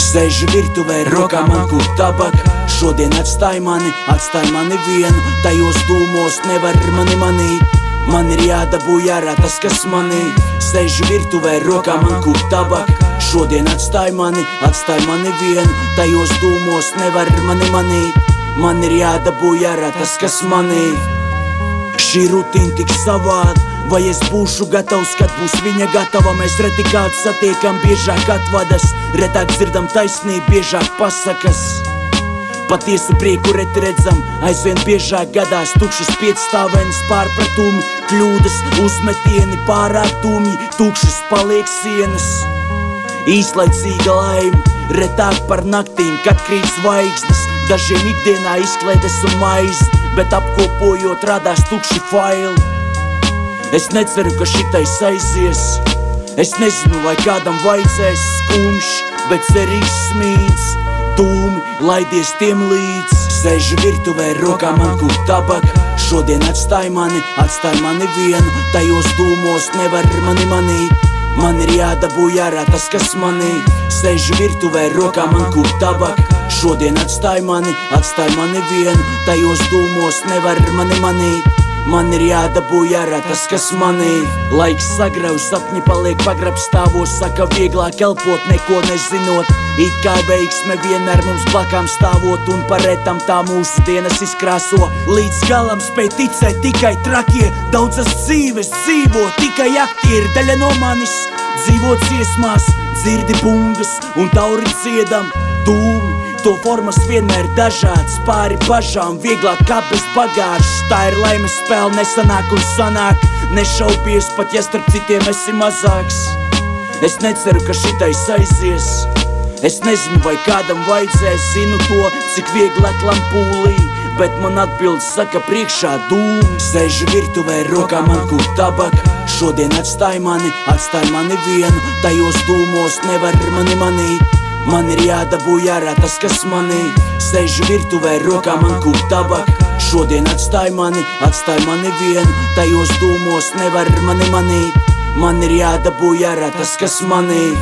Sēžu virtuvē, rokā man kur tabaka. Šodien atstāj mani vienu. Tajos dūmos nevar mani manīt. Man ir jādabūj ārā tas, kas manī. Sēžu virtuvē, rokā man kur tabaka. Šodien atstāj mani vienu. Tajos dūmos nevar mani manīt. Man ir jādabūj ārā tas, kas manī. Šī rutīna tik savāda. Vai es būšu gatavs, kad būs viņa gatava? Mēs reti kādu satiekam, biežāk atvadas. Retāk dzirdam taisnību, biežāk pasakas. Patiesu prieku reti redzam, aizvien biežāk gadās tukšas piecstāvenes, pārpratumi, kļūdas, uzmetieni, pārāk tūmji, tukšas paliek sienas. Īslaicīga laime, retāk par naktīm, kad krīt zvaigznes. Dažiem ikdienā izklaides un maizi, bet apkopojot radās tukši faili. Es neceru, ka šitais aizies. Es nezinu, vai kādam vajadzēs skumjš, bet cerīgs smīds. Dūmi laidies tiem līdz. Sēžu virtuvē, rokā man kur tabaka. Šodien atstāj mani vienu. Tajos dūmos nevar mani manīt. Man ir jādabūj ārā tas, kas manī. Sēžu virtuvē, rokā man kur tabaka. Šodien atstāj mani vienu. Tajos dūmos nevar mani manīt. Man ir jādabūj ārā tas, kas manī. Laiks sagrauj, sapņi paliek pagrabstāvos. Saka, vieglāk elpot, neko nezinot. It kā veiksme vienmēr mums blakām stāvot. Un par retam tā mūsu dienas izkrāso. Līdz galam spēj ticēt tikai trakie. Daudzas dzīves dzīvo tikai aktieri. Daļa no manis dzīvo ciesmās. Dzirdi bungas un tauri dziedam. Dūmi, to formas vienmēr dažādas. Pāri bažām, vieglāk kā bez bagāžas. Tā ir laimes spēle, nesanāk un sanāk. Nešaubies, pat ja starp citiem esi mazāks. Es neceru, ka šitais aizies. Es nezinu, vai kādam vajadzēs. Zinu to, cik viegli aklam pūlī. Bet man atbild saka priekšā dūmi. Sēžu virtuvē, rokā man kur tabaka. Šodien atstāj mani vienu. Tajos dūmos nevar mani manīt. Man ir jādabūj ārā tas, kas manī. Sēžu virtuvē, rokā man kur tabaka. Šodien atstāj mani vienu. Tajos dūmos nevar mani manīt. Man ir jādabūj ārā tas, kas manī.